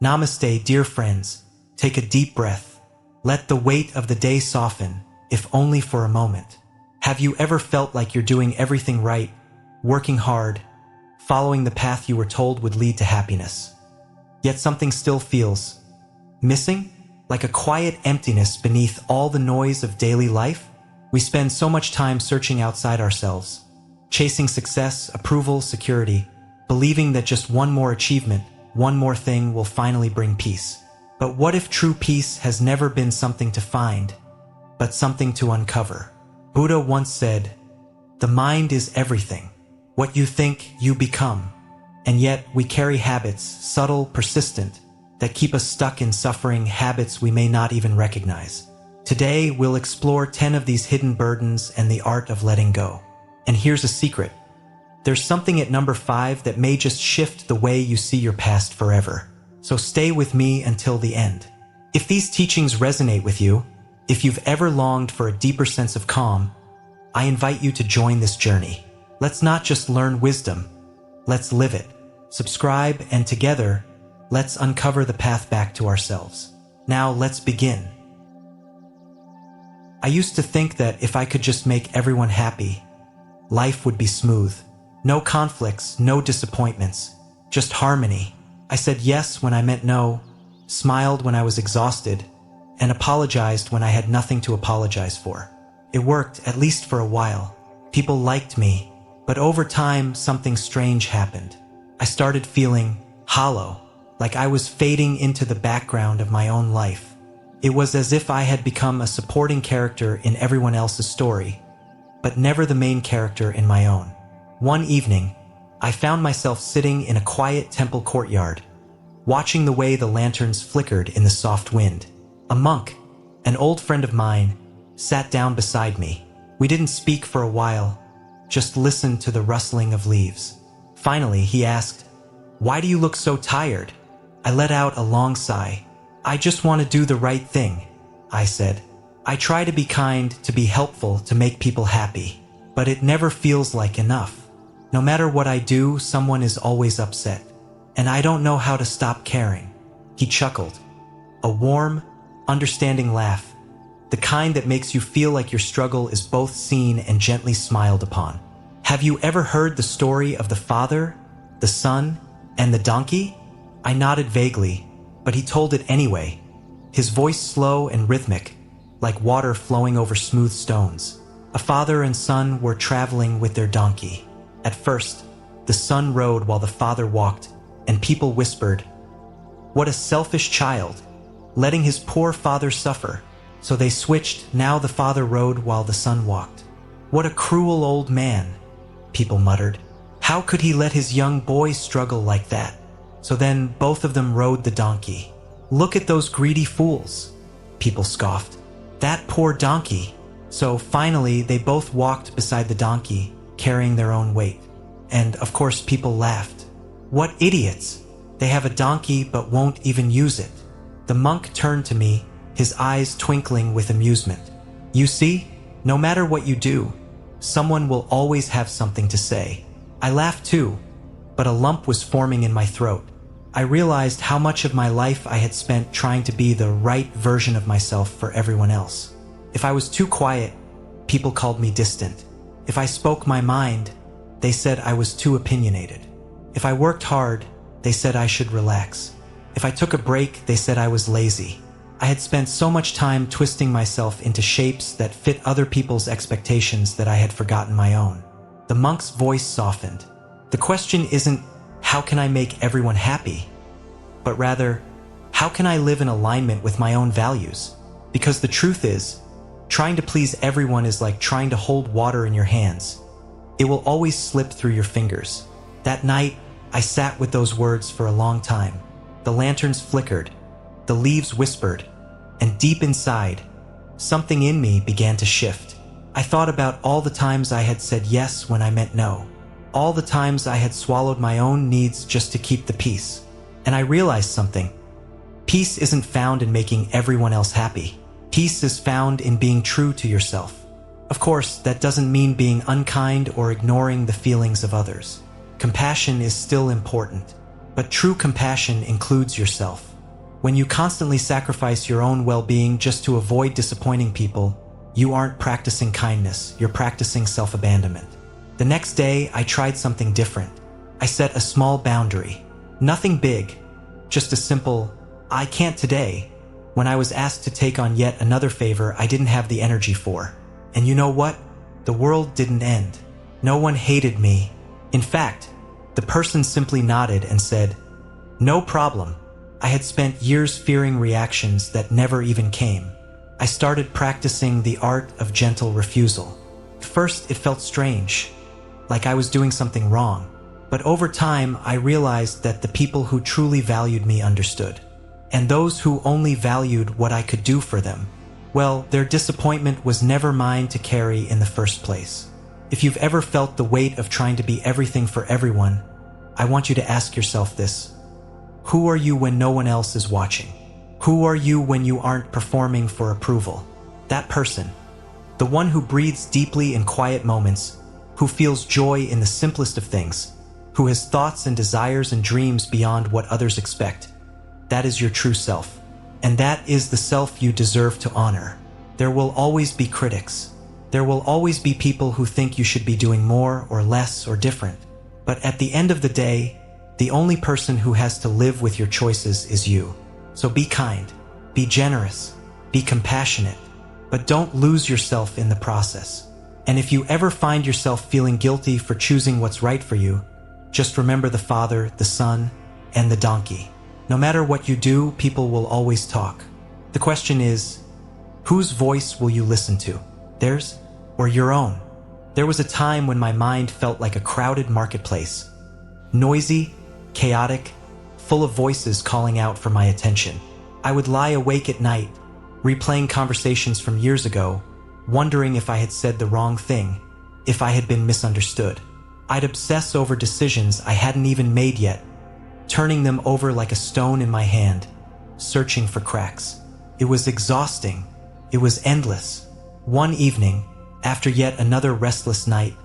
Namaste, dear friends. Take a deep breath. Let the weight of the day soften, if only for a moment. Have you ever felt like you're doing everything right, working hard, following the path you were told would lead to happiness? Yet something still feels missing, like a quiet emptiness beneath all the noise of daily life? We spend so much time searching outside ourselves, chasing success, approval, security, believing that just one more achievement, one more thing will finally bring peace. But what if true peace has never been something to find, but something to uncover? Buddha once said, "The mind is everything. What you think, you become." And yet we carry habits, subtle, persistent, that keep us stuck in suffering, habits we may not even recognize. Today, we'll explore 10 of these hidden burdens and the art of letting go. And here's a secret. There's something at number 5 that may just shift the way you see your past forever. So stay with me until the end. If these teachings resonate with you, if you've ever longed for a deeper sense of calm, I invite you to join this journey. Let's not just learn wisdom, let's live it. Subscribe, and together, let's uncover the path back to ourselves. Now let's begin. I used to think that if I could just make everyone happy, life would be smooth. No conflicts, no disappointments, just harmony. I said yes when I meant no, smiled when I was exhausted, and apologized when I had nothing to apologize for. It worked, at least for a while. People liked me, but over time, something strange happened. I started feeling hollow, like I was fading into the background of my own life. It was as if I had become a supporting character in everyone else's story, but never the main character in my own. One evening, I found myself sitting in a quiet temple courtyard, watching the way the lanterns flickered in the soft wind. A monk, an old friend of mine, sat down beside me. We didn't speak for a while, just listened to the rustling of leaves. Finally, he asked, "Why do you look so tired?" I let out a long sigh. "I just want to do the right thing," I said. "I try to be kind, to be helpful, to make people happy, but it never feels like enough. No matter what I do, someone is always upset, and I don't know how to stop caring." He chuckled. A warm, understanding laugh, the kind that makes you feel like your struggle is both seen and gently smiled upon. "Have you ever heard the story of the father, the son, and the donkey?" I nodded vaguely, but he told it anyway, his voice slow and rhythmic, like water flowing over smooth stones. A father and son were traveling with their donkey. At first, the son rode while the father walked, and people whispered, "What a selfish child, letting his poor father suffer." So they switched. Now the father rode while the son walked. "What a cruel old man," people muttered. "How could he let his young boy struggle like that?" So then both of them rode the donkey. "Look at those greedy fools," people scoffed. "That poor donkey." So finally they both walked beside the donkey, carrying their own weight. And of course people laughed. "What idiots! They have a donkey but won't even use it." The monk turned to me, his eyes twinkling with amusement. "You see, no matter what you do, someone will always have something to say." I laughed too, but a lump was forming in my throat. I realized how much of my life I had spent trying to be the right version of myself for everyone else. If I was too quiet, people called me distant. If I spoke my mind, they said I was too opinionated. If I worked hard, they said I should relax. If I took a break, they said I was lazy. I had spent so much time twisting myself into shapes that fit other people's expectations that I had forgotten my own. The monk's voice softened. The question isn't, how can I make everyone happy? But rather, how can I live in alignment with my own values? Because the truth is, trying to please everyone is like trying to hold water in your hands. It will always slip through your fingers. That night, I sat with those words for a long time. The lanterns flickered, the leaves whispered, and deep inside, something in me began to shift. I thought about all the times I had said yes when I meant no. All the times I had swallowed my own needs just to keep the peace. And I realized something. Peace isn't found in making everyone else happy. Peace is found in being true to yourself. Of course, that doesn't mean being unkind or ignoring the feelings of others. Compassion is still important, but true compassion includes yourself. When you constantly sacrifice your own well-being just to avoid disappointing people, you aren't practicing kindness, you're practicing self-abandonment. The next day, I tried something different. I set a small boundary. Nothing big, just a simple, "I can't today," when I was asked to take on yet another favor I didn't have the energy for. And you know what? The world didn't end. No one hated me. In fact, the person simply nodded and said, "No problem." I had spent years fearing reactions that never even came. I started practicing the art of gentle refusal. First, it felt strange, like I was doing something wrong. But over time, I realized that the people who truly valued me understood. And those who only valued what I could do for them, well, their disappointment was never mine to carry in the first place. If you've ever felt the weight of trying to be everything for everyone, I want you to ask yourself this. Who are you when no one else is watching? Who are you when you aren't performing for approval? That person. The one who breathes deeply in quiet moments, who feels joy in the simplest of things, who has thoughts and desires and dreams beyond what others expect. That is your true self. And that is the self you deserve to honor. There will always be critics. There will always be people who think you should be doing more or less or different. But at the end of the day, the only person who has to live with your choices is you. So be kind, be generous, be compassionate, but don't lose yourself in the process. And if you ever find yourself feeling guilty for choosing what's right for you, just remember the Father, the Son, and the donkey. No matter what you do, people will always talk. The question is, whose voice will you listen to? Theirs or your own? There was a time when my mind felt like a crowded marketplace. Noisy, chaotic, full of voices calling out for my attention. I would lie awake at night, replaying conversations from years ago, wondering if I had said the wrong thing, if I had been misunderstood. I'd obsess over decisions I hadn't even made yet, turning them over like a stone in my hand, searching for cracks. It was exhausting. It was endless. One evening, after yet another restless night,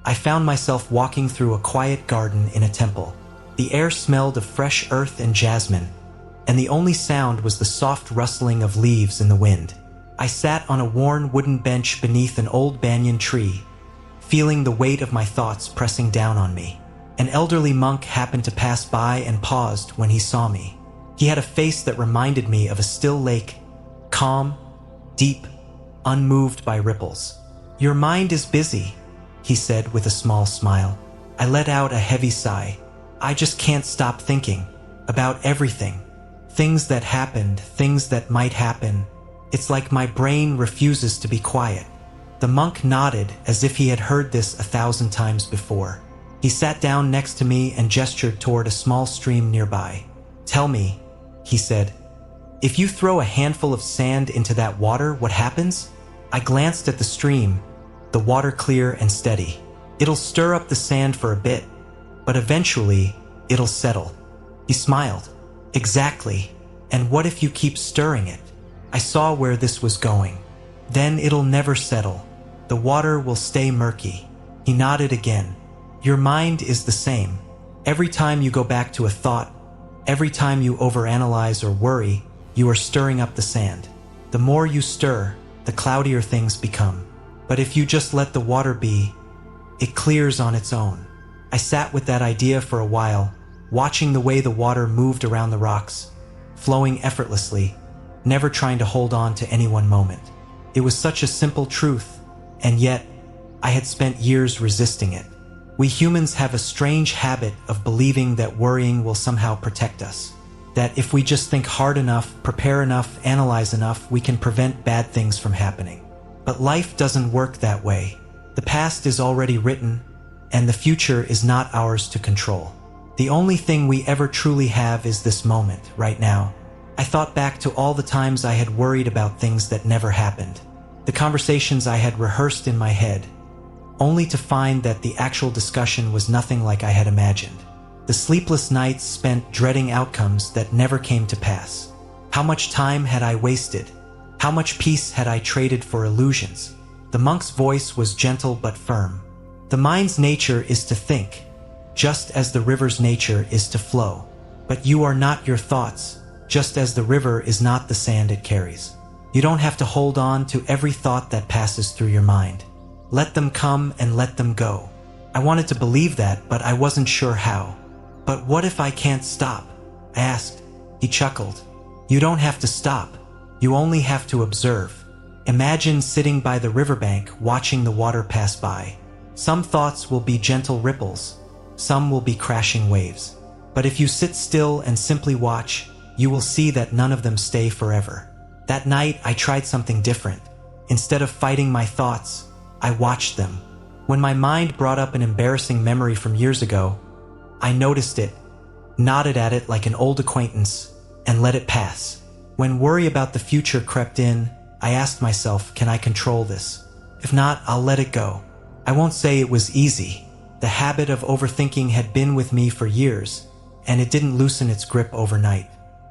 I found myself walking through a quiet garden in a temple. The air smelled of fresh earth and jasmine, and the only sound was the soft rustling of leaves in the wind. I sat on a worn wooden bench beneath an old banyan tree, feeling the weight of my thoughts pressing down on me. An elderly monk happened to pass by and paused when he saw me. He had a face that reminded me of a still lake, calm, deep, unmoved by ripples. "Your mind is busy," he said with a small smile. I let out a heavy sigh. I just can't stop thinking about everything. Things that happened, things that might happen. It's like my brain refuses to be quiet. The monk nodded as if he had heard this 1,000 times before. He sat down next to me and gestured toward a small stream nearby. "Tell me," he said, "if you throw a handful of sand into that water, what happens?" I glanced at the stream, the water clear and steady. "It'll stir up the sand for a bit, but eventually it'll settle." He smiled. "Exactly. And what if you keep stirring it?" I saw where this was going. "Then it'll never settle. The water will stay murky." He nodded again. "Your mind is the same. Every time you go back to a thought, every time you overanalyze or worry, you are stirring up the sand. The more you stir, the cloudier things become. But if you just let the water be, it clears on its own." I sat with that idea for a while, watching the way the water moved around the rocks, flowing effortlessly, never trying to hold on to any one moment. It was such a simple truth, and yet I had spent years resisting it. We humans have a strange habit of believing that worrying will somehow protect us. That if we just think hard enough, prepare enough, analyze enough, we can prevent bad things from happening. But life doesn't work that way. The past is already written, and the future is not ours to control. The only thing we ever truly have is this moment, right now. I thought back to all the times I had worried about things that never happened. The conversations I had rehearsed in my head, only to find that the actual discussion was nothing like I had imagined. The sleepless nights spent dreading outcomes that never came to pass. How much time had I wasted? How much peace had I traded for illusions? The monk's voice was gentle but firm. The mind's nature is to think, just as the river's nature is to flow. But you are not your thoughts, just as the river is not the sand it carries. You don't have to hold on to every thought that passes through your mind. Let them come and let them go. I wanted to believe that, but I wasn't sure how. But what if I can't stop? I asked. He chuckled. You don't have to stop. You only have to observe. Imagine sitting by the riverbank watching the water pass by. Some thoughts will be gentle ripples. Some will be crashing waves. But if you sit still and simply watch, you will see that none of them stay forever. That night, I tried something different. Instead of fighting my thoughts, I watched them. When my mind brought up an embarrassing memory from years ago, I noticed it, nodded at it like an old acquaintance, and let it pass. When worry about the future crept in, I asked myself, can I control this? If not, I'll let it go. I won't say it was easy. The habit of overthinking had been with me for years, and it didn't loosen its grip overnight.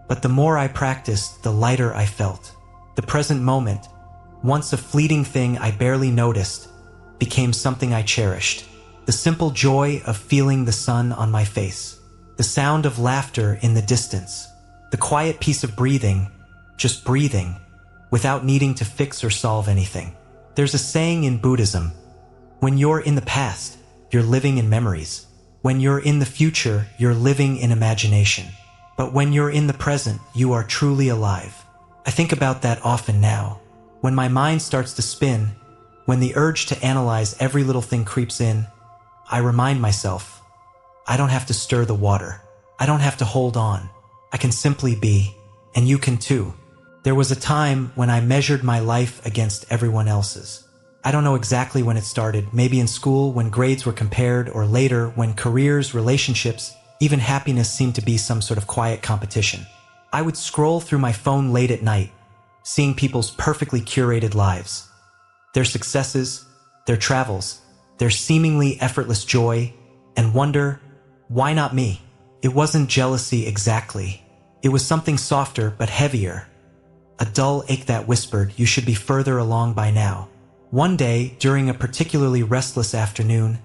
But the more I practiced, the lighter I felt. The present moment, once a fleeting thing I barely noticed, became something I cherished. The simple joy of feeling the sun on my face. The sound of laughter in the distance. The quiet peace of breathing, just breathing, without needing to fix or solve anything. There's a saying in Buddhism, when you're in the past, you're living in memories. When you're in the future, you're living in imagination. But when you're in the present, you are truly alive. I think about that often now. When my mind starts to spin, when the urge to analyze every little thing creeps in, I remind myself, I don't have to stir the water. I don't have to hold on. I can simply be, and you can too. There was a time when I measured my life against everyone else's. I don't know exactly when it started, maybe in school when grades were compared, or later when careers, relationships, even happiness seemed to be some sort of quiet competition. I would scroll through my phone late at night, seeing people's perfectly curated lives. Their successes, their travels, their seemingly effortless joy, and wonder, why not me? It wasn't jealousy exactly. It was something softer but heavier. A dull ache that whispered, you should be further along by now. One day, during a particularly restless afternoon,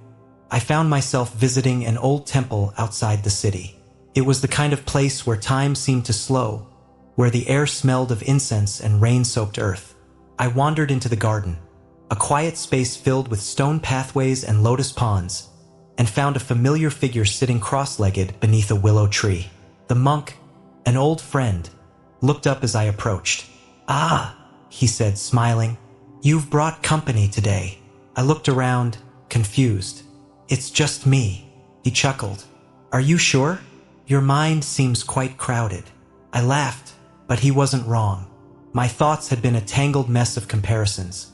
I found myself visiting an old temple outside the city. It was the kind of place where time seemed to slow, where the air smelled of incense and rain-soaked earth. I wandered into the garden, a quiet space filled with stone pathways and lotus ponds, and found a familiar figure sitting cross-legged beneath a willow tree. The monk, an old friend, looked up as I approached. "Ah," he said, smiling, "you've brought company today." I looked around, confused. "It's just me," he chuckled. "Are you sure? Your mind seems quite crowded." I laughed, but he wasn't wrong. My thoughts had been a tangled mess of comparisons.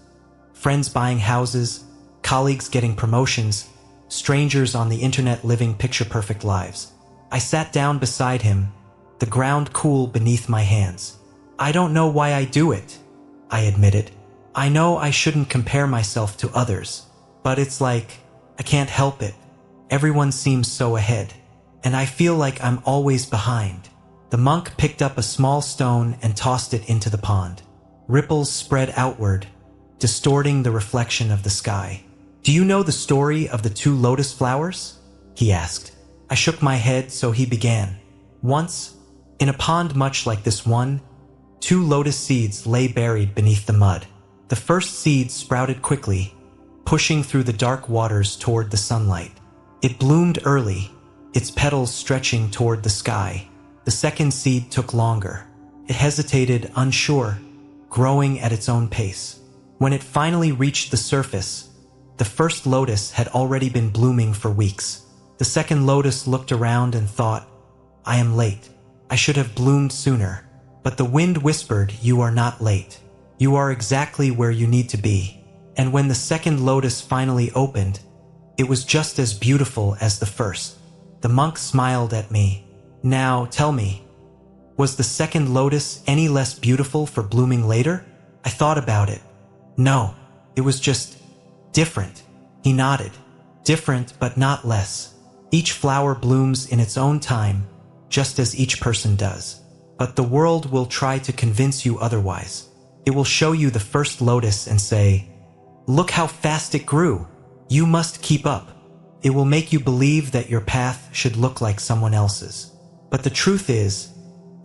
Friends buying houses, colleagues getting promotions, strangers on the internet living picture-perfect lives. I sat down beside him, the ground cool beneath my hands. "I don't know why I do it," I admitted. "I know I shouldn't compare myself to others, but it's like, I can't help it. Everyone seems so ahead, and I feel like I'm always behind." The monk picked up a small stone and tossed it into the pond. Ripples spread outward, distorting the reflection of the sky. "Do you know the story of the 2 lotus flowers?" he asked. I shook my head, so he began. "Once, in a pond much like this one, 2 lotus seeds lay buried beneath the mud. The first seed sprouted quickly, pushing through the dark waters toward the sunlight. It bloomed early, its petals stretching toward the sky. The second seed took longer. It hesitated, unsure, growing at its own pace. When it finally reached the surface, the first lotus had already been blooming for weeks. The second lotus looked around and thought, I am late. I should have bloomed sooner. But the wind whispered, you are not late. You are exactly where you need to be. And when the second lotus finally opened, it was just as beautiful as the first. The monk smiled at me. Now, tell me, was the second lotus any less beautiful for blooming later? I thought about it. No, it was just different. He nodded. Different, but not less. Each flower blooms in its own time, just as each person does. But the world will try to convince you otherwise. It will show you the first lotus and say, look how fast it grew. You must keep up. It will make you believe that your path should look like someone else's. But the truth is,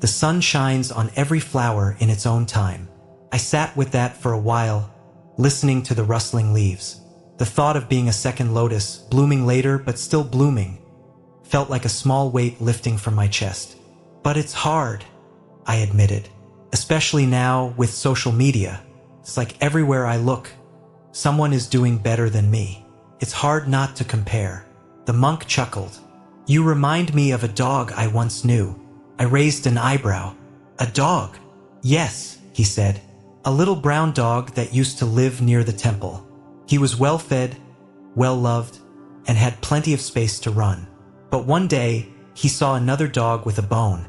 The sun shines on every flower in its own time. I sat with that for a while, listening to the rustling leaves. The thought of being a second lotus, blooming later but still blooming, felt like a small weight lifting from my chest. But it's hard, I admitted, especially now with social media. It's like everywhere I look, someone is doing better than me. It's hard not to compare. The monk chuckled. You remind me of a dog I once knew. I raised an eyebrow. A dog? Yes, he said. A little brown dog that used to live near the temple. He was well-fed, well-loved, and had plenty of space to run. But one day, he saw another dog with a bone,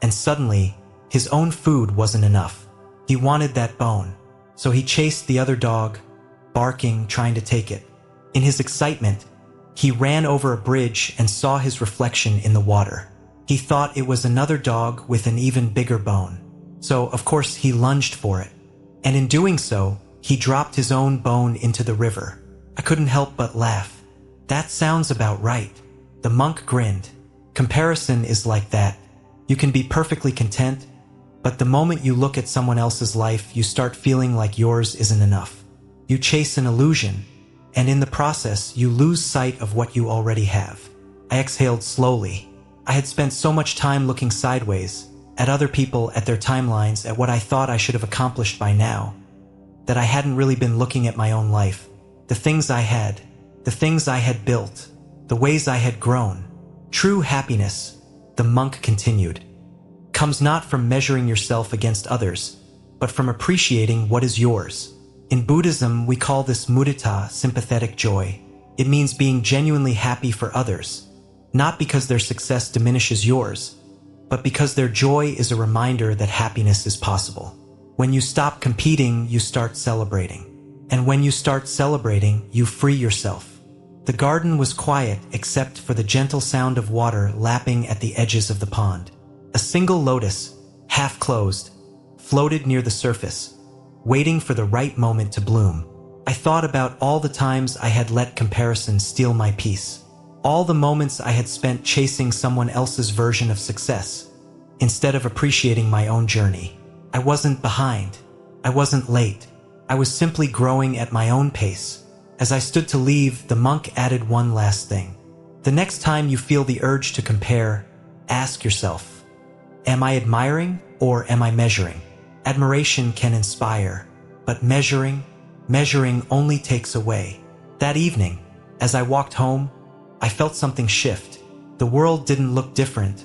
and suddenly, his own food wasn't enough. He wanted that bone, so he chased the other dog, barking, trying to take it. In his excitement, he ran over a bridge and saw his reflection in the water. He thought it was another dog with an even bigger bone. So, of course, he lunged for it. And in doing so, he dropped his own bone into the river. I couldn't help but laugh. That sounds about right. The monk grinned. Comparison is like that. You can be perfectly content, but the moment you look at someone else's life, you start feeling like yours isn't enough. You chase an illusion, and in the process, you lose sight of what you already have. I exhaled slowly. I had spent so much time looking sideways, at other people, at their timelines, at what I thought I should have accomplished by now, that I hadn't really been looking at my own life, the things I had built, the ways I had grown. True happiness, the monk continued, comes not from measuring yourself against others, but from appreciating what is yours. In Buddhism, we call this mudita, sympathetic joy. It means being genuinely happy for others, not because their success diminishes yours, but because their joy is a reminder that happiness is possible. When you stop competing, you start celebrating. And when you start celebrating, you free yourself. The garden was quiet except for the gentle sound of water lapping at the edges of the pond. A single lotus, half closed, floated near the surface, waiting for the right moment to bloom. I thought about all the times I had let comparison steal my peace. All the moments I had spent chasing someone else's version of success, instead of appreciating my own journey. I wasn't behind. I wasn't late. I was simply growing at my own pace. As I stood to leave, the monk added one last thing. The next time you feel the urge to compare, ask yourself, am I admiring or am I measuring? Admiration can inspire, but measuring only takes away. That evening, as I walked home, I felt something shift. The world didn't look different,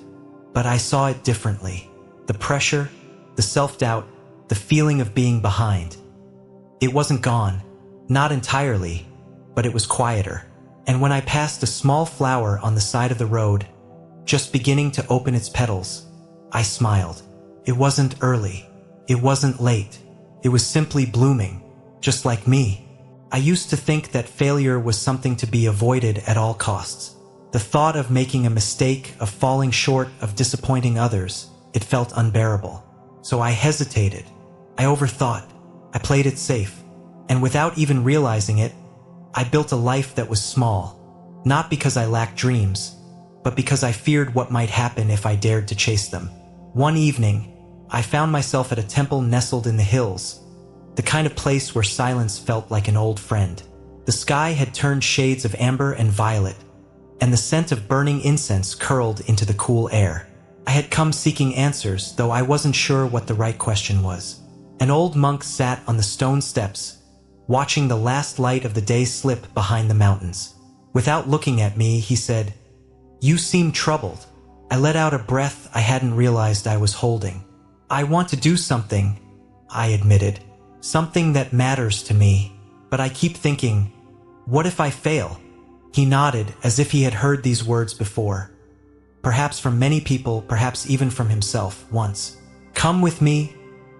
but I saw it differently. The pressure, the self-doubt, the feeling of being behind. It wasn't gone, not entirely, but it was quieter. And when I passed a small flower on the side of the road, just beginning to open its petals, I smiled. It wasn't early. It wasn't late. It was simply blooming, just like me. I used to think that failure was something to be avoided at all costs. The thought of making a mistake, of falling short, of disappointing others, it felt unbearable. So I hesitated. I overthought. I played it safe. And without even realizing it, I built a life that was small, not because I lacked dreams, but because I feared what might happen if I dared to chase them. One evening, I found myself at a temple nestled in the hills, the kind of place where silence felt like an old friend. The sky had turned shades of amber and violet, and the scent of burning incense curled into the cool air. I had come seeking answers, though I wasn't sure what the right question was. An old monk sat on the stone steps, watching the last light of the day slip behind the mountains. Without looking at me, he said, "You seem troubled." I let out a breath I hadn't realized I was holding. "I want to do something," I admitted. "Something that matters to me, but I keep thinking, what if I fail?" He nodded as if he had heard these words before. Perhaps from many people, perhaps even from himself, once. "Come with me,"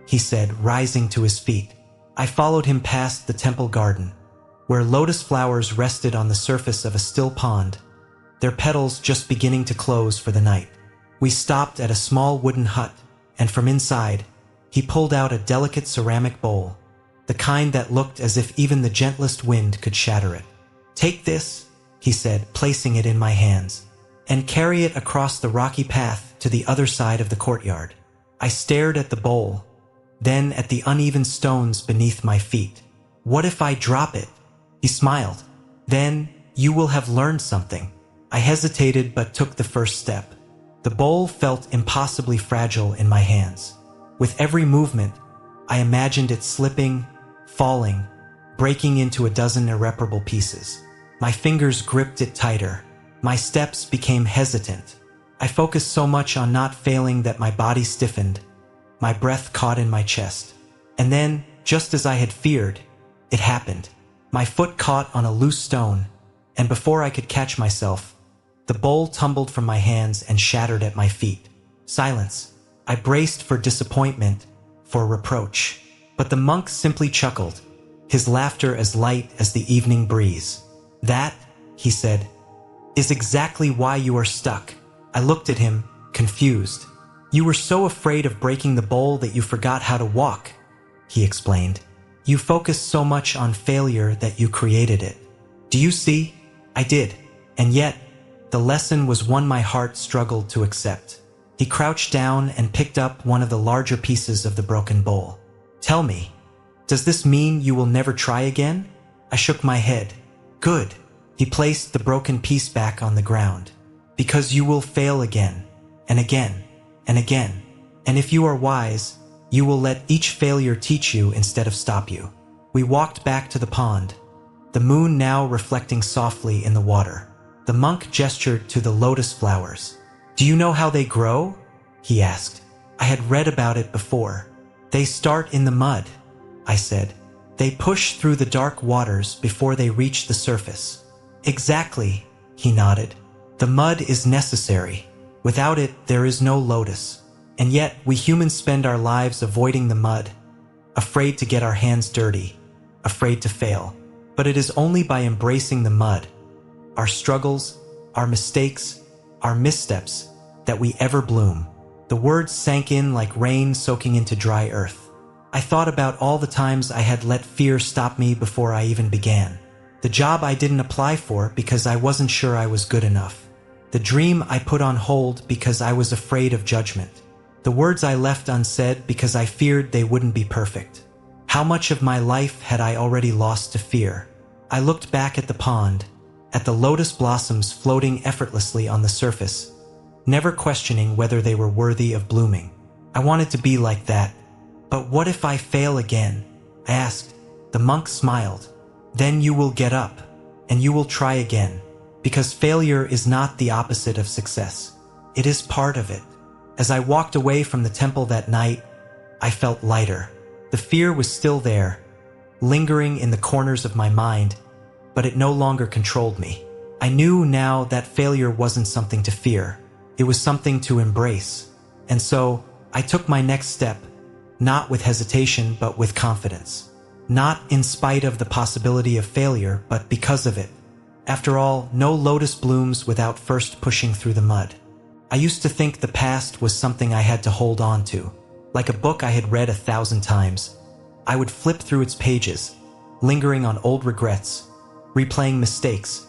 he said, rising to his feet. I followed him past the temple garden, where lotus flowers rested on the surface of a still pond, their petals just beginning to close for the night. We stopped at a small wooden hut, and from inside, he pulled out a delicate ceramic bowl, the kind that looked as if even the gentlest wind could shatter it. "Take this," he said, placing it in my hands, "and carry it across the rocky path to the other side of the courtyard. I stared at the bowl, then at the uneven stones beneath my feet. What if I drop it? He smiled. Then you will have learned something. I hesitated but took the first step. The bowl felt impossibly fragile in my hands. With every movement, I imagined it slipping, falling, breaking into a dozen irreparable pieces. My fingers gripped it tighter. My steps became hesitant. I focused so much on not failing that my body stiffened. My breath caught in my chest. And then, just as I had feared, it happened. My foot caught on a loose stone, and before I could catch myself, the bowl tumbled from my hands and shattered at my feet. Silence. I braced for disappointment, for reproach. But the monk simply chuckled, his laughter as light as the evening breeze. That, he said, is exactly why you are stuck. I looked at him, confused. You were so afraid of breaking the bowl that you forgot how to walk, he explained. You focused so much on failure that you created it. Do you see? I did. And yet, the lesson was one my heart struggled to accept. He crouched down and picked up one of the larger pieces of the broken bowl. Tell me, does this mean you will never try again? I shook my head. Good. He placed the broken piece back on the ground. Because you will fail again, and again, and again. And if you are wise, you will let each failure teach you instead of stop you. We walked back to the pond, the moon now reflecting softly in the water. The monk gestured to the lotus flowers. Do you know how they grow? He asked. I had read about it before. They start in the mud, I said. They push through the dark waters before they reach the surface. Exactly, he nodded. The mud is necessary. Without it, there is no lotus. And yet, we humans spend our lives avoiding the mud, afraid to get our hands dirty, afraid to fail. But it is only by embracing the mud, our struggles, our mistakes, our missteps, that we ever bloom. The words sank in like rain soaking into dry earth. I thought about all the times I had let fear stop me before I even began. The job I didn't apply for because I wasn't sure I was good enough. The dream I put on hold because I was afraid of judgment. The words I left unsaid because I feared they wouldn't be perfect. How much of my life had I already lost to fear? I looked back at the pond, at the lotus blossoms floating effortlessly on the surface, never questioning whether they were worthy of blooming. I wanted to be like that. But what if I fail again? I asked. The monk smiled. Then you will get up, and you will try again, because failure is not the opposite of success. It is part of it. As I walked away from the temple that night, I felt lighter. The fear was still there, lingering in the corners of my mind, but it no longer controlled me. I knew now that failure wasn't something to fear. It was something to embrace. And so, I took my next step, not with hesitation, but with confidence. Not in spite of the possibility of failure, but because of it. After all, no lotus blooms without first pushing through the mud. I used to think the past was something I had to hold on to. Like a book I had read 1,000 times. I would flip through its pages, lingering on old regrets, replaying mistakes,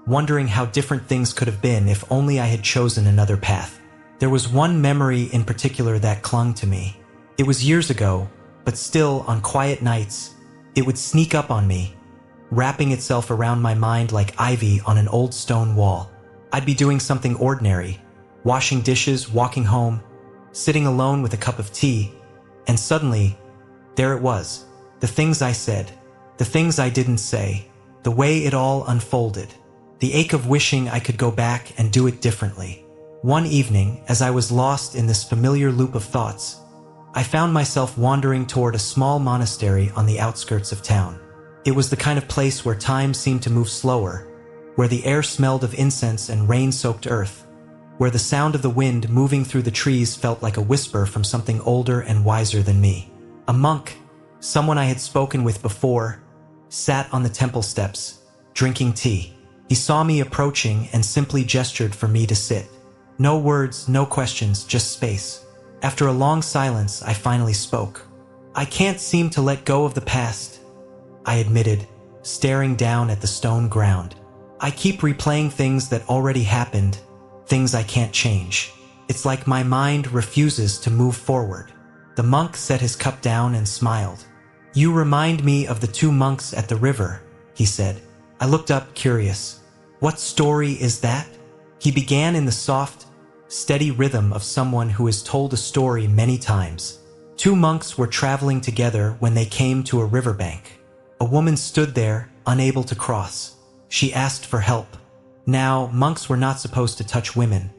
wondering how different things could have been if only I had chosen another path. There was one memory in particular that clung to me. It was years ago, but still, on quiet nights, it would sneak up on me, wrapping itself around my mind like ivy on an old stone wall. I'd be doing something ordinary, washing dishes, walking home, sitting alone with a cup of tea, and suddenly, there it was. The things I said, the things I didn't say, the way it all unfolded, the ache of wishing I could go back and do it differently. One evening, as I was lost in this familiar loop of thoughts, I found myself wandering toward a small monastery on the outskirts of town. It was the kind of place where time seemed to move slower, where the air smelled of incense and rain-soaked earth, where the sound of the wind moving through the trees felt like a whisper from something older and wiser than me. A monk, someone I had spoken with before, sat on the temple steps, drinking tea. He saw me approaching and simply gestured for me to sit. No words, no questions, just space. After a long silence, I finally spoke. I can't seem to let go of the past, I admitted, staring down at the stone ground. I keep replaying things that already happened, things I can't change. It's like my mind refuses to move forward. The monk set his cup down and smiled. You remind me of the two monks at the river, he said. I looked up, curious. What story is that? He began in the soft, steady rhythm of someone who has told a story many times. Two monks were traveling together when they came to a riverbank. A woman stood there, unable to cross. She asked for help. Now, monks were not supposed to touch women,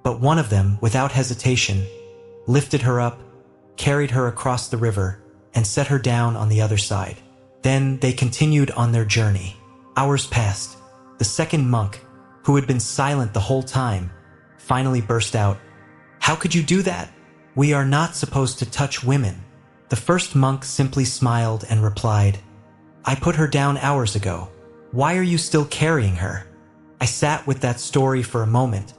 but one of them, without hesitation, lifted her up, carried her across the river, and set her down on the other side. Then they continued on their journey. Hours passed. The second monk, who had been silent the whole time, finally burst out, "How could you do that? We are not supposed to touch women." The first monk simply smiled and replied, "I put her down hours ago. Why are you still carrying her?" I sat with that story for a moment,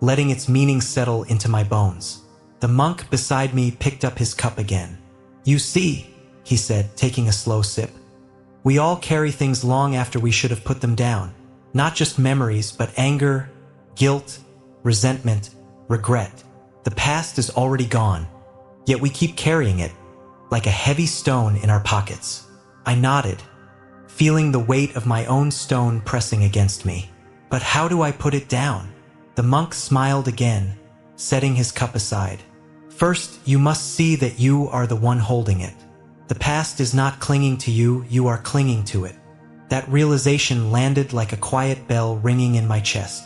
letting its meaning settle into my bones. The monk beside me picked up his cup again. "You see," he said, taking a slow sip, "we all carry things long after we should have put them down. Not just memories, but anger, guilt, resentment, regret. The past is already gone, yet we keep carrying it, like a heavy stone in our pockets." I nodded, feeling the weight of my own stone pressing against me. But how do I put it down? The monk smiled again, setting his cup aside. "First, you must see that you are the one holding it. The past is not clinging to you, you are clinging to it." That realization landed like a quiet bell ringing in my chest.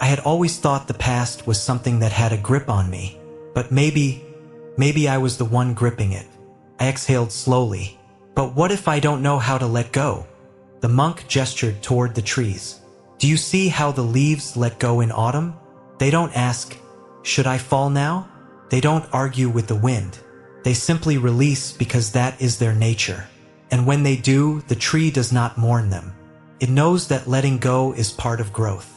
I had always thought the past was something that had a grip on me, but maybe I was the one gripping it. I exhaled slowly. But what if I don't know how to let go? The monk gestured toward the trees. Do you see how the leaves let go in autumn? They don't ask, "Should I fall now?" They don't argue with the wind. They simply release because that is their nature. And when they do, the tree does not mourn them. It knows that letting go is part of growth.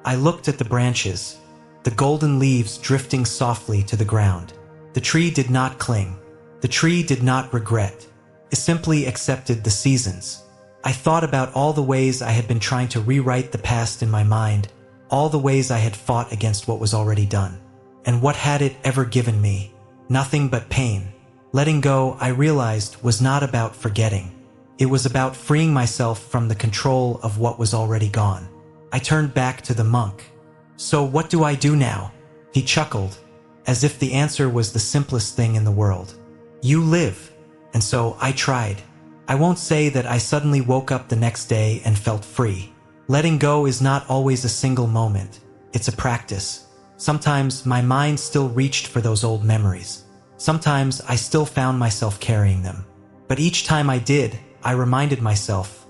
I looked at the branches, the golden leaves drifting softly to the ground. The tree did not cling. The tree did not regret. It simply accepted the seasons. I thought about all the ways I had been trying to rewrite the past in my mind, all the ways I had fought against what was already done. And what had it ever given me? Nothing but pain. Letting go, I realized, was not about forgetting. It was about freeing myself from the control of what was already gone. I turned back to the monk. "So what do I do now?" He chuckled, as if the answer was the simplest thing in the world. "You live." And so I tried. I won't say that I suddenly woke up the next day and felt free. Letting go is not always a single moment. It's a practice. Sometimes my mind still reached for those old memories. Sometimes I still found myself carrying them. But each time I did, I reminded myself,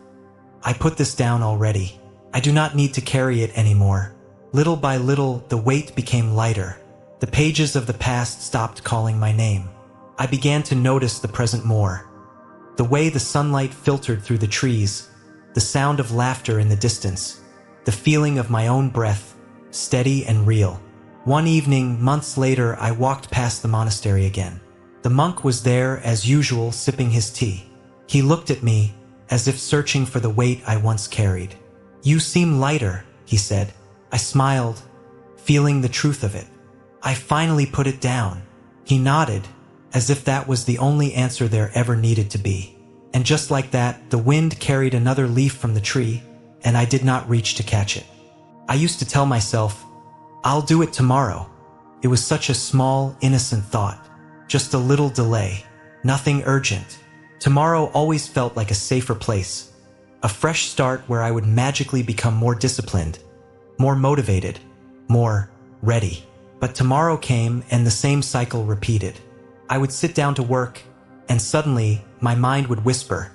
I put this down already. I do not need to carry it anymore. Little by little, the weight became lighter. The pages of the past stopped calling my name. I began to notice the present more. The way the sunlight filtered through the trees, the sound of laughter in the distance, the feeling of my own breath, steady and real. One evening, months later, I walked past the monastery again. The monk was there, as usual, sipping his tea. He looked at me, as if searching for the weight I once carried. "You seem lighter," he said. I smiled, feeling the truth of it. "I finally put it down." He nodded, as if that was the only answer there ever needed to be. And just like that, the wind carried another leaf from the tree, and I did not reach to catch it. I used to tell myself, "I'll do it tomorrow." It was such a small, innocent thought. Just a little delay. Nothing urgent. Tomorrow always felt like a safer place. A fresh start where I would magically become more disciplined, more motivated, more ready. But tomorrow came and the same cycle repeated. I would sit down to work, and suddenly my mind would whisper,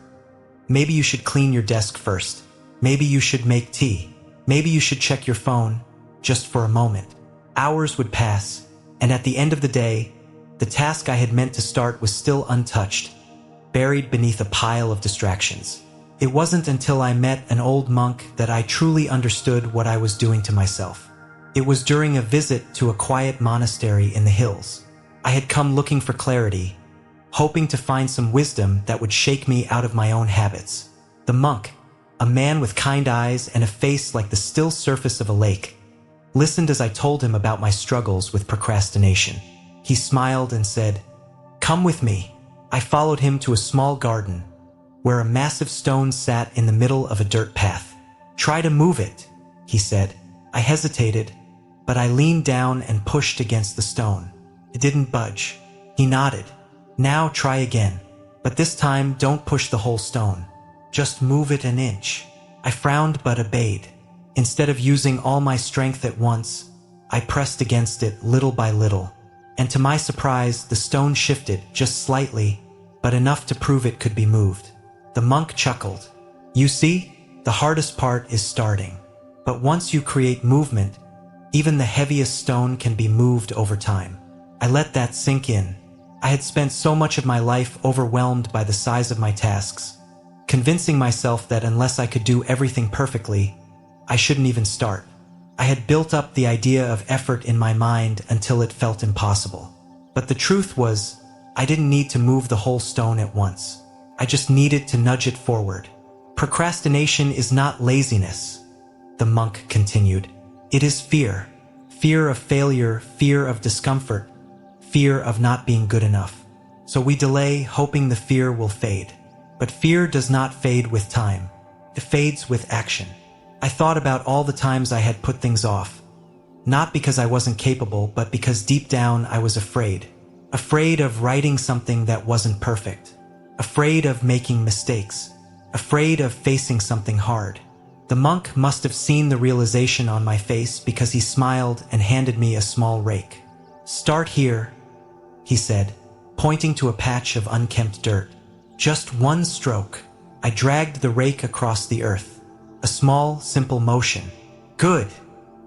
"Maybe you should clean your desk first. Maybe you should make tea. Maybe you should check your phone, just for a moment." Hours would pass, and at the end of the day, the task I had meant to start was still untouched, buried beneath a pile of distractions. It wasn't until I met an old monk that I truly understood what I was doing to myself. It was during a visit to a quiet monastery in the hills. I had come looking for clarity, hoping to find some wisdom that would shake me out of my own habits. The monk, a man with kind eyes and a face like the still surface of a lake, listened as I told him about my struggles with procrastination. He smiled and said, "Come with me." I followed him to a small garden where a massive stone sat in the middle of a dirt path. "Try to move it," he said. I hesitated, but I leaned down and pushed against the stone. It didn't budge. He nodded. "Now try again. But this time don't push the whole stone. Just move it an inch." I frowned but obeyed. Instead of using all my strength at once, I pressed against it little by little. And to my surprise, the stone shifted just slightly, but enough to prove it could be moved. The monk chuckled. "You see, the hardest part is starting. But once you create movement, even the heaviest stone can be moved over time." I let that sink in. I had spent so much of my life overwhelmed by the size of my tasks, convincing myself that unless I could do everything perfectly, I shouldn't even start. I had built up the idea of effort in my mind until it felt impossible. But the truth was, I didn't need to move the whole stone at once. I just needed to nudge it forward. "Procrastination is not laziness," the monk continued. "It is fear. Fear of failure, fear of discomfort, fear of not being good enough. So we delay, hoping the fear will fade. But fear does not fade with time. It fades with action." I thought about all the times I had put things off. Not because I wasn't capable, but because deep down I was afraid. Afraid of writing something that wasn't perfect. Afraid of making mistakes. Afraid of facing something hard. The monk must have seen the realization on my face because he smiled and handed me a small rake. "Start here," he said, pointing to a patch of unkempt dirt. Just one stroke. I dragged the rake across the earth. A small, simple motion. "Good,"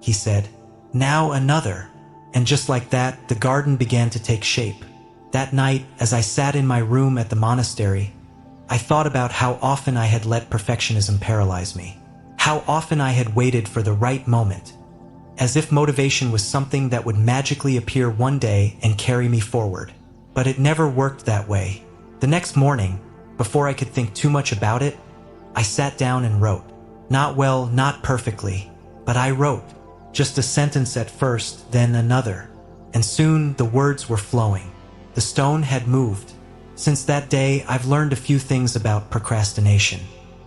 he said. "Now another." And just like that, the garden began to take shape. That night, as I sat in my room at the monastery, I thought about how often I had let perfectionism paralyze me. How often I had waited for the right moment, as if motivation was something that would magically appear one day and carry me forward. But it never worked that way. The next morning, before I could think too much about it, I sat down and wrote. Not well, not perfectly, but I wrote. Just a sentence at first, then another. And soon the words were flowing. The stone had moved. Since that day, I've learned a few things about procrastination.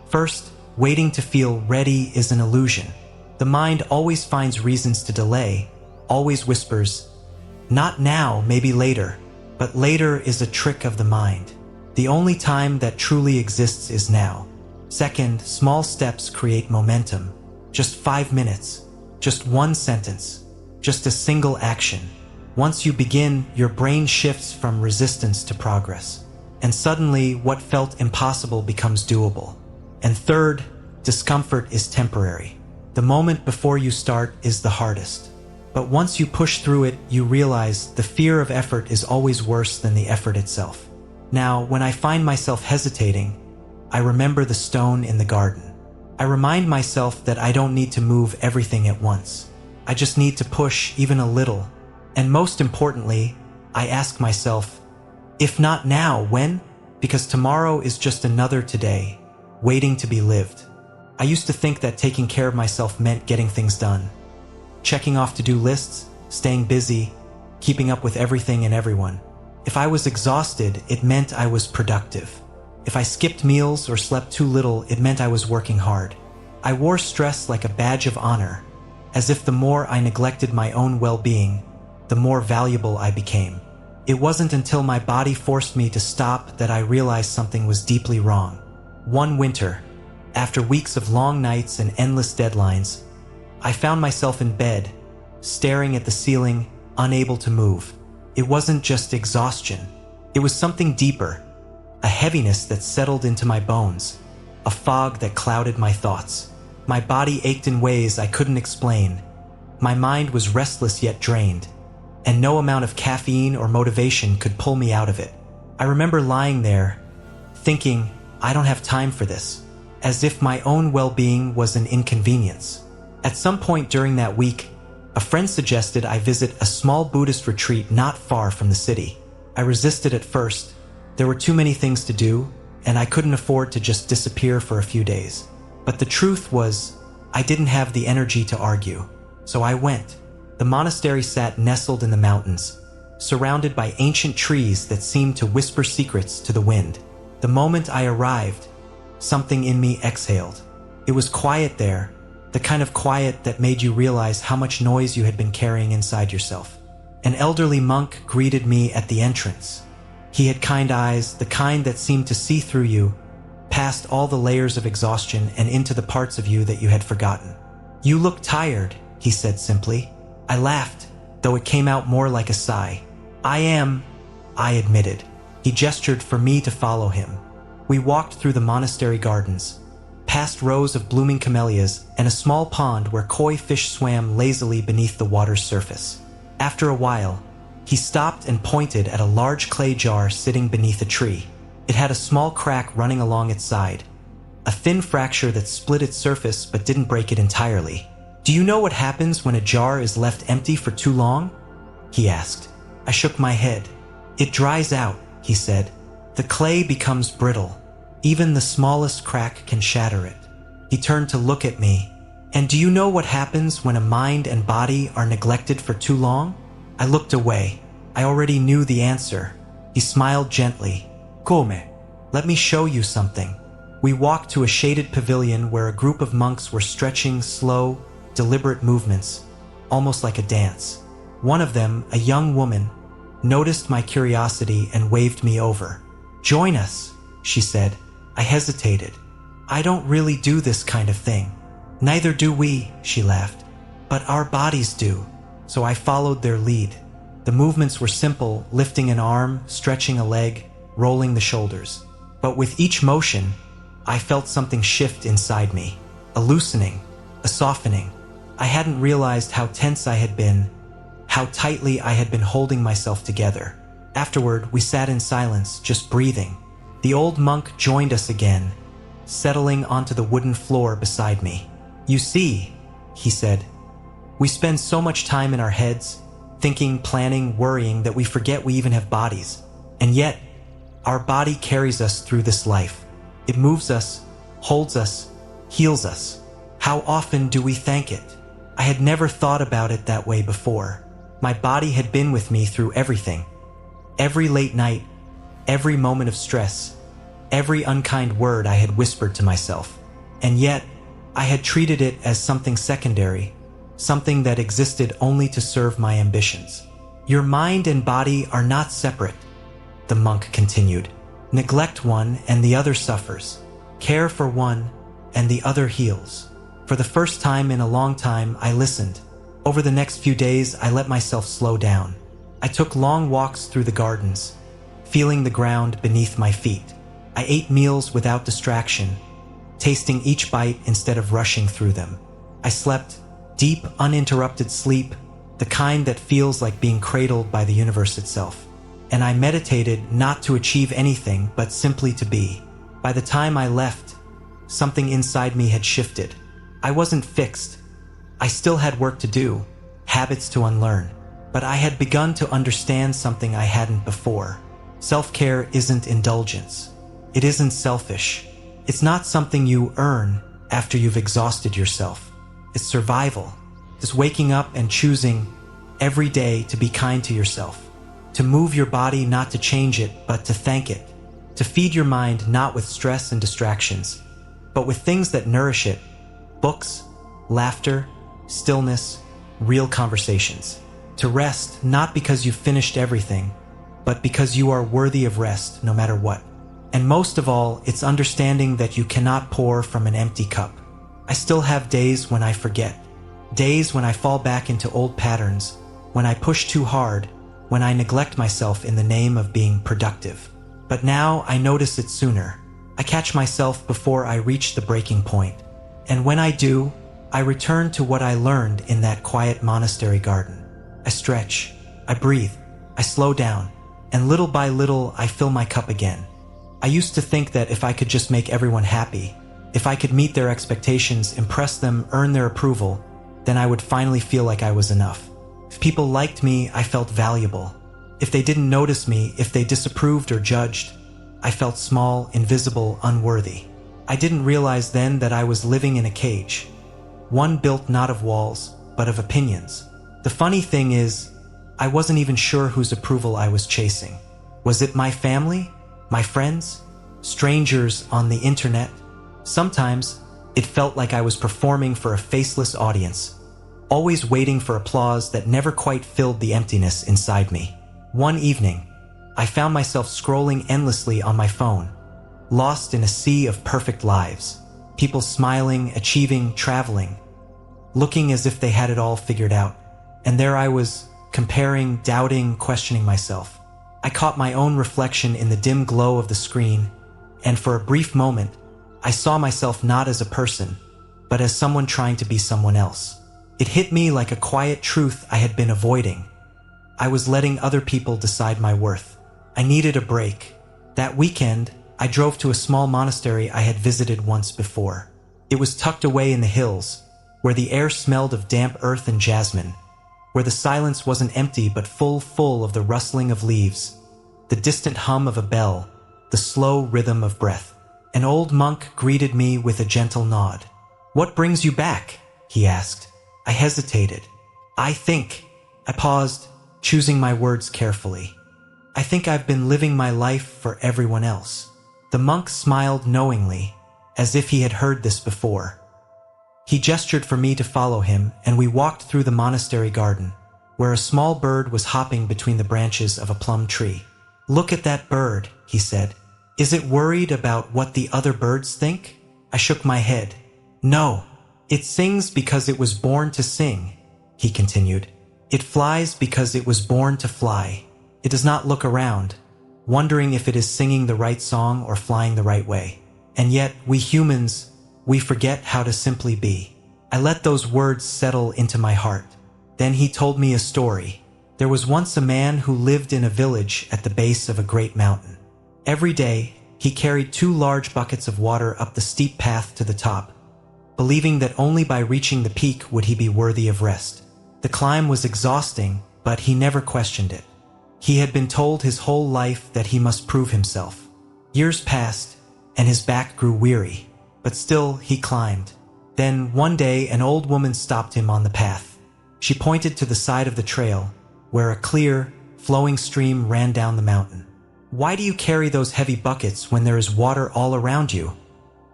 First, waiting to feel ready is an illusion. The mind always finds reasons to delay, always whispers, "Not now, maybe later." But later is a trick of the mind. The only time that truly exists is now. Second, small steps create momentum. Just 5 minutes, just one sentence, just a single action. Once you begin, your brain shifts from resistance to progress. And suddenly, what felt impossible becomes doable. And third, discomfort is temporary. The moment before you start is the hardest. But once you push through it, you realize the fear of effort is always worse than the effort itself. Now, when I find myself hesitating, I remember the stone in the garden. I remind myself that I don't need to move everything at once. I just need to push even a little. And most importantly, I ask myself, if not now, when? Because tomorrow is just another today, waiting to be lived. I used to think that taking care of myself meant getting things done. Checking off to-do lists, staying busy, keeping up with everything and everyone. If I was exhausted, it meant I was productive. If I skipped meals or slept too little, it meant I was working hard. I wore stress like a badge of honor, as if the more I neglected my own well-being, the more valuable I became. It wasn't until my body forced me to stop that I realized something was deeply wrong. One winter, after weeks of long nights and endless deadlines, I found myself in bed, staring at the ceiling, unable to move. It wasn't just exhaustion. It was something deeper. A heaviness that settled into my bones, a fog that clouded my thoughts. My body ached in ways I couldn't explain. My mind was restless yet drained, and no amount of caffeine or motivation could pull me out of it. I remember lying there, thinking, I don't have time for this, as if my own well-being was an inconvenience. At some point during that week, a friend suggested I visit a small Buddhist retreat not far from the city. I resisted at first. There were too many things to do, and I couldn't afford to just disappear for a few days. But the truth was, I didn't have the energy to argue. So I went. The monastery sat nestled in the mountains, surrounded by ancient trees that seemed to whisper secrets to the wind. The moment I arrived, something in me exhaled. It was quiet there, the kind of quiet that made you realize how much noise you had been carrying inside yourself. An elderly monk greeted me at the entrance. He had kind eyes, the kind that seemed to see through you, past all the layers of exhaustion and into the parts of you that you had forgotten. "You look tired," he said simply. I laughed, though it came out more like a sigh. I admitted. He gestured for me to follow him. We walked through the monastery gardens, past rows of blooming camellias and a small pond where koi fish swam lazily beneath the water's surface. After a while, he stopped and pointed at a large clay jar sitting beneath a tree. It had a small crack running along its side, a thin fracture that split its surface but didn't break it entirely. "Do you know what happens when a jar is left empty for too long?" he asked. I shook my head. "It dries out," he said. "The clay becomes brittle. Even the smallest crack can shatter it." He turned to look at me. "And do you know what happens when a mind and body are neglected for too long?" I looked away. I already knew the answer. He smiled gently. "Come, let me show you something." We walked to a shaded pavilion where a group of monks were stretching slow, deliberate movements, almost like a dance. One of them, a young woman, noticed my curiosity and waved me over. "Join us," she said. I hesitated. "I don't really do this kind of thing." "Neither do we," she laughed. "But our bodies do." So I followed their lead. The movements were simple, lifting an arm, stretching a leg, rolling the shoulders. But with each motion, I felt something shift inside me. A loosening, a softening. I hadn't realized how tense I had been, how tightly I had been holding myself together. Afterward, we sat in silence, just breathing. The old monk joined us again, settling onto the wooden floor beside me. "You see," he said, "we spend so much time in our heads, thinking, planning, worrying, that we forget we even have bodies. And yet, our body carries us through this life. It moves us, holds us, heals us. How often do we thank it?" I had never thought about it that way before. My body had been with me through everything. Every late night, every moment of stress, every unkind word I had whispered to myself. And yet, I had treated it as something secondary, something that existed only to serve my ambitions. "Your mind and body are not separate," the monk continued. "Neglect one and the other suffers. Care for one and the other heals." For the first time in a long time, I listened. Over the next few days, I let myself slow down. I took long walks through the gardens, feeling the ground beneath my feet. I ate meals without distraction, tasting each bite instead of rushing through them. I slept deep, uninterrupted sleep, the kind that feels like being cradled by the universe itself. And I meditated not to achieve anything, but simply to be. By the time I left, something inside me had shifted. I wasn't fixed. I still had work to do, habits to unlearn. But I had begun to understand something I hadn't before. Self-care isn't indulgence. It isn't selfish. It's not something you earn after you've exhausted yourself. It's survival. It's waking up and choosing every day to be kind to yourself. To move your body not to change it, but to thank it. To feed your mind not with stress and distractions, but with things that nourish it. Books, laughter, stillness, real conversations. To rest not because you've finished everything, but because you are worthy of rest no matter what. And most of all, it's understanding that you cannot pour from an empty cup. I still have days when I forget. Days when I fall back into old patterns, when I push too hard, when I neglect myself in the name of being productive. But now I notice it sooner. I catch myself before I reach the breaking point. And when I do, I return to what I learned in that quiet monastery garden. I stretch, I breathe, I slow down, and little by little I fill my cup again. I used to think that if I could just make everyone happy, if I could meet their expectations, impress them, earn their approval, then I would finally feel like I was enough. If people liked me, I felt valuable. If they didn't notice me, if they disapproved or judged, I felt small, invisible, unworthy. I didn't realize then that I was living in a cage. One built not of walls, but of opinions. The funny thing is, I wasn't even sure whose approval I was chasing. Was it my family? My friends? Strangers on the internet? Sometimes, it felt like I was performing for a faceless audience, always waiting for applause that never quite filled the emptiness inside me. One evening, I found myself scrolling endlessly on my phone, lost in a sea of perfect lives. People smiling, achieving, traveling, looking as if they had it all figured out. And there I was, comparing, doubting, questioning myself. I caught my own reflection in the dim glow of the screen, and for a brief moment, I saw myself not as a person, but as someone trying to be someone else. It hit me like a quiet truth I had been avoiding. I was letting other people decide my worth. I needed a break. That weekend, I drove to a small monastery I had visited once before. It was tucked away in the hills, where the air smelled of damp earth and jasmine, where the silence wasn't empty but full of the rustling of leaves, the distant hum of a bell, the slow rhythm of breath. An old monk greeted me with a gentle nod. "What brings you back?" he asked. I hesitated. I paused, choosing my words carefully. "I think I've been living my life for everyone else." The monk smiled knowingly, as if he had heard this before. He gestured for me to follow him, and we walked through the monastery garden, where a small bird was hopping between the branches of a plum tree. "Look at that bird," he said. "Is it worried about what the other birds think?" I shook my head. "No, it sings because it was born to sing," he continued. "It flies because it was born to fly. It does not look around, wondering if it is singing the right song or flying the right way. And yet, we humans, we forget how to simply be." I let those words settle into my heart. Then he told me a story. There was once a man who lived in a village at the base of a great mountain. Every day, he carried 2 large buckets of water up the steep path to the top, believing that only by reaching the peak would he be worthy of rest. The climb was exhausting, but he never questioned it. He had been told his whole life that he must prove himself. Years passed, and his back grew weary, but still he climbed. Then, one day, an old woman stopped him on the path. She pointed to the side of the trail, where a clear, flowing stream ran down the mountain. "Why do you carry those heavy buckets when there is water all around you?"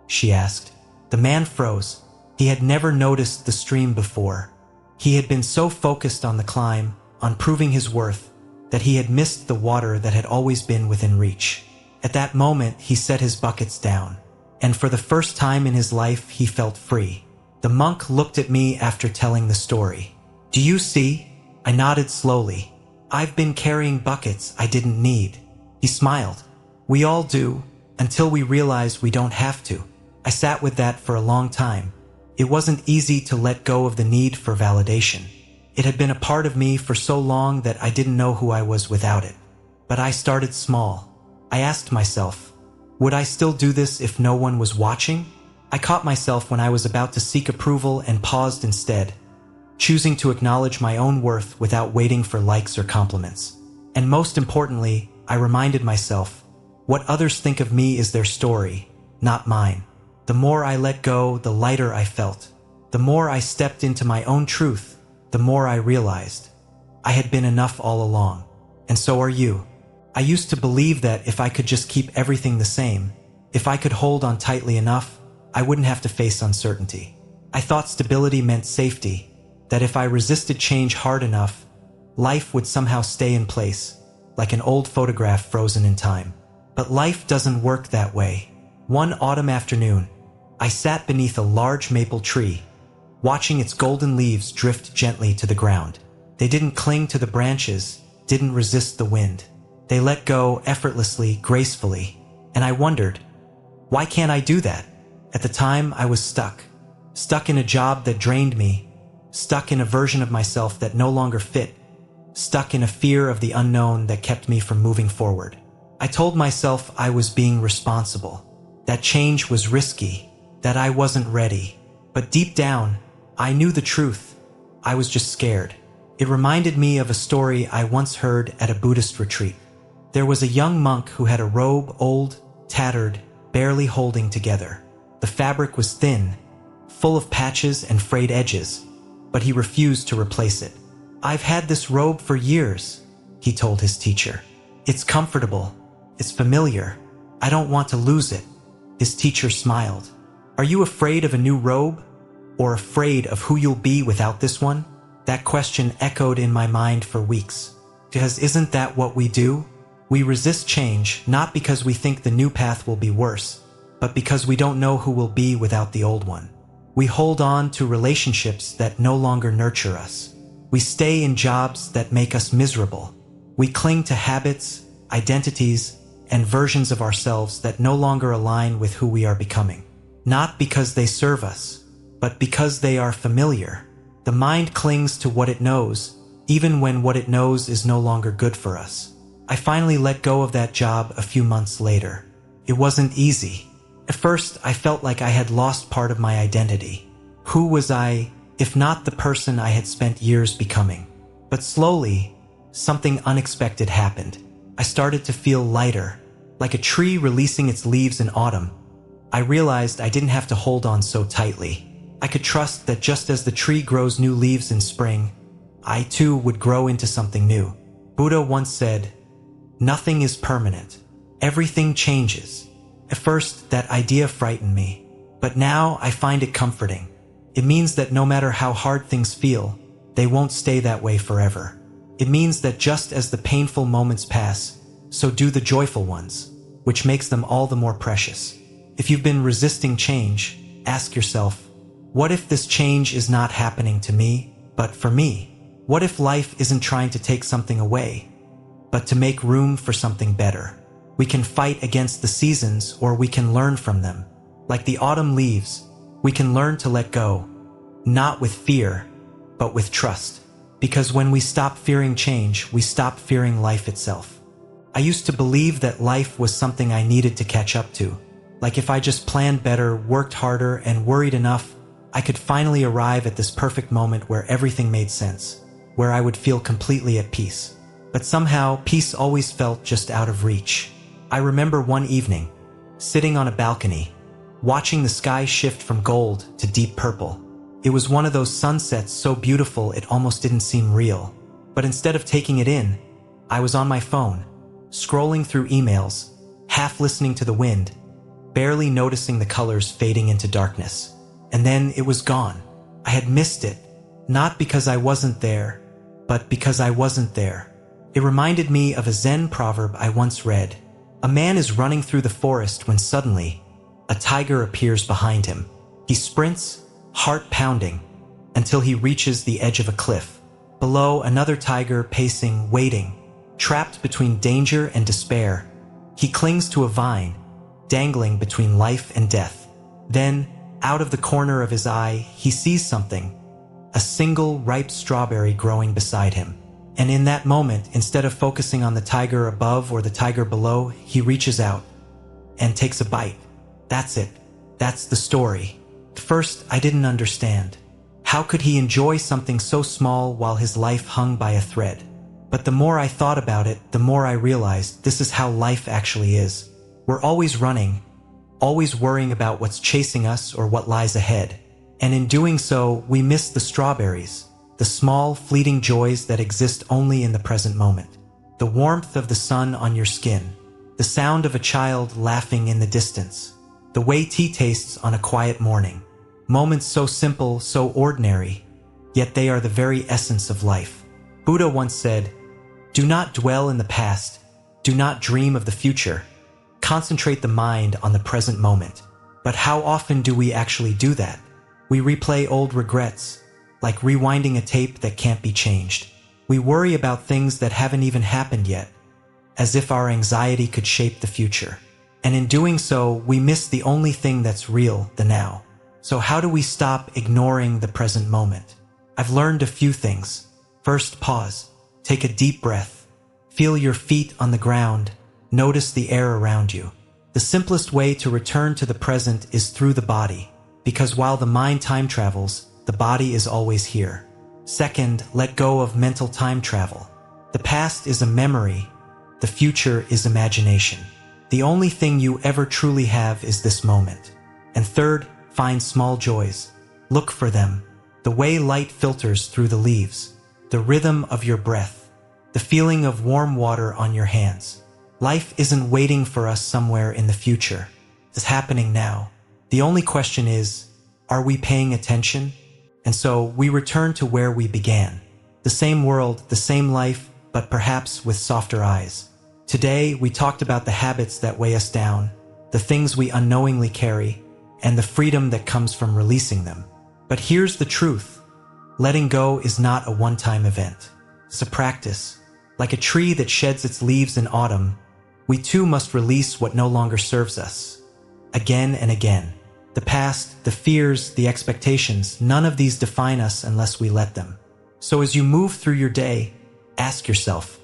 she asked. The man froze. He had never noticed the stream before. He had been so focused on the climb, on proving his worth, that he had missed the water that had always been within reach. At that moment, he set his buckets down, and for the first time in his life, he felt free. The monk looked at me after telling the story. "Do you see?" I nodded slowly. "I've been carrying buckets I didn't need." He smiled. "We all do, until we realize we don't have to." I sat with that for a long time. It wasn't easy to let go of the need for validation. It had been a part of me for so long that I didn't know who I was without it. But I started small. I asked myself, would I still do this if no one was watching? I caught myself when I was about to seek approval and paused instead, choosing to acknowledge my own worth without waiting for likes or compliments. And most importantly, I reminded myself, what others think of me is their story, not mine. The more I let go, the lighter I felt. The more I stepped into my own truth, the more I realized I had been enough all along. And so are you. I used to believe that if I could just keep everything the same, if I could hold on tightly enough, I wouldn't have to face uncertainty. I thought stability meant safety, that if I resisted change hard enough, life would somehow stay in place, like an old photograph frozen in time. But life doesn't work that way. One autumn afternoon, I sat beneath a large maple tree, watching its golden leaves drift gently to the ground. They didn't cling to the branches, didn't resist the wind. They let go effortlessly, gracefully, and I wondered, why can't I do that? At the time, I was stuck in a job that drained me, stuck in a version of myself that no longer fit, stuck in a fear of the unknown that kept me from moving forward. I told myself I was being responsible, that change was risky, that I wasn't ready. But deep down, I knew the truth. I was just scared. It reminded me of a story I once heard at a Buddhist retreat. There was a young monk who had a robe, old, tattered, barely holding together. The fabric was thin, full of patches and frayed edges. but he refused to replace it. "I've had this robe for years," he told his teacher. "It's comfortable. It's familiar. I don't want to lose it." His teacher smiled. "Are you afraid of a new robe? Or afraid of who you'll be without this one?" That question echoed in my mind for weeks. Because isn't that what we do? We resist change, not because we think the new path will be worse, but because we don't know who we'll be without the old one. We hold on to relationships that no longer nurture us. We stay in jobs that make us miserable. We cling to habits, identities, and versions of ourselves that no longer align with who we are becoming. Not because they serve us, but because they are familiar. The mind clings to what it knows, even when what it knows is no longer good for us. I finally let go of that job a few months later. It wasn't easy. At first, I felt like I had lost part of my identity. Who was I, if not the person I had spent years becoming? But slowly, something unexpected happened. I started to feel lighter, like a tree releasing its leaves in autumn. I realized I didn't have to hold on so tightly. I could trust that just as the tree grows new leaves in spring, I too would grow into something new. Buddha once said, "Nothing is permanent. Everything changes." At first, that idea frightened me, but now I find it comforting. It means that no matter how hard things feel, they won't stay that way forever. It means that just as the painful moments pass, so do the joyful ones, which makes them all the more precious. If you've been resisting change, ask yourself, what if this change is not happening to me, but for me? What if life isn't trying to take something away, but to make room for something better? We can fight against the seasons, or we can learn from them. Like the autumn leaves, we can learn to let go, not with fear, but with trust. Because when we stop fearing change, we stop fearing life itself. I used to believe that life was something I needed to catch up to. Like if I just planned better, worked harder, and worried enough, I could finally arrive at this perfect moment where everything made sense, where I would feel completely at peace. But somehow, peace always felt just out of reach. I remember one evening, sitting on a balcony, watching the sky shift from gold to deep purple. It was one of those sunsets so beautiful it almost didn't seem real. But instead of taking it in, I was on my phone, scrolling through emails, half listening to the wind, barely noticing the colors fading into darkness. And then it was gone. I had missed it, not because I wasn't there, but because I wasn't there. It reminded me of a Zen proverb I once read. A man is running through the forest when suddenly, a tiger appears behind him. He sprints, heart pounding, until he reaches the edge of a cliff. Below, another tiger pacing, waiting, trapped between danger and despair. He clings to a vine, dangling between life and death. Then, out of the corner of his eye, he sees something, a single ripe strawberry growing beside him. And in that moment, instead of focusing on the tiger above or the tiger below, he reaches out and takes a bite. That's it. That's the story. At first, I didn't understand. How could he enjoy something so small while his life hung by a thread? But the more I thought about it, the more I realized this is how life actually is. We're always running, always worrying about what's chasing us or what lies ahead. And in doing so, we miss the strawberries, the small, fleeting joys that exist only in the present moment. The warmth of the sun on your skin, the sound of a child laughing in the distance, the way tea tastes on a quiet morning. Moments so simple, so ordinary, yet they are the very essence of life. Buddha once said, "Do not dwell in the past. Do not dream of the future. Concentrate the mind on the present moment." But how often do we actually do that? We replay old regrets, like rewinding a tape that can't be changed. We worry about things that haven't even happened yet, as if our anxiety could shape the future. And in doing so, we miss the only thing that's real, the now. So how do we stop ignoring the present moment? I've learned a few things. First, pause. Take a deep breath. Feel your feet on the ground. Notice the air around you. The simplest way to return to the present is through the body, because while the mind time travels, the body is always here. Second, let go of mental time travel. The past is a memory. The future is imagination. The only thing you ever truly have is this moment. And third, find small joys. Look for them. The way light filters through the leaves, the rhythm of your breath, the feeling of warm water on your hands. Life isn't waiting for us somewhere in the future. It's happening now. The only question is, are we paying attention? And so we return to where we began. The same world, the same life, but perhaps with softer eyes. Today, we talked about the habits that weigh us down, the things we unknowingly carry, and the freedom that comes from releasing them. But here's the truth. Letting go is not a one-time event. It's a practice. Like a tree that sheds its leaves in autumn, we too must release what no longer serves us. Again and again. The past, the fears, the expectations, none of these define us unless we let them. So as you move through your day, ask yourself,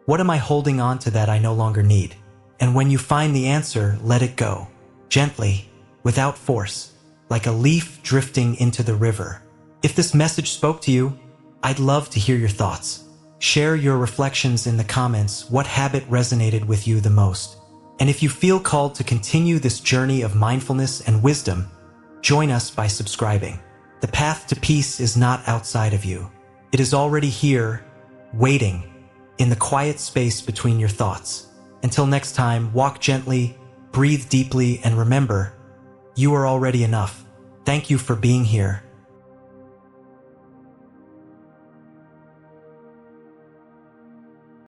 what am I holding on to that I no longer need? And when you find the answer, let it go. Gently, without force, like a leaf drifting into the river. If this message spoke to you, I'd love to hear your thoughts. Share your reflections in the comments. What habit resonated with you the most? And if you feel called to continue this journey of mindfulness and wisdom, join us by subscribing. The path to peace is not outside of you. It is already here, waiting, in the quiet space between your thoughts. Until next time, walk gently, breathe deeply, and remember, you are already enough. Thank you for being here.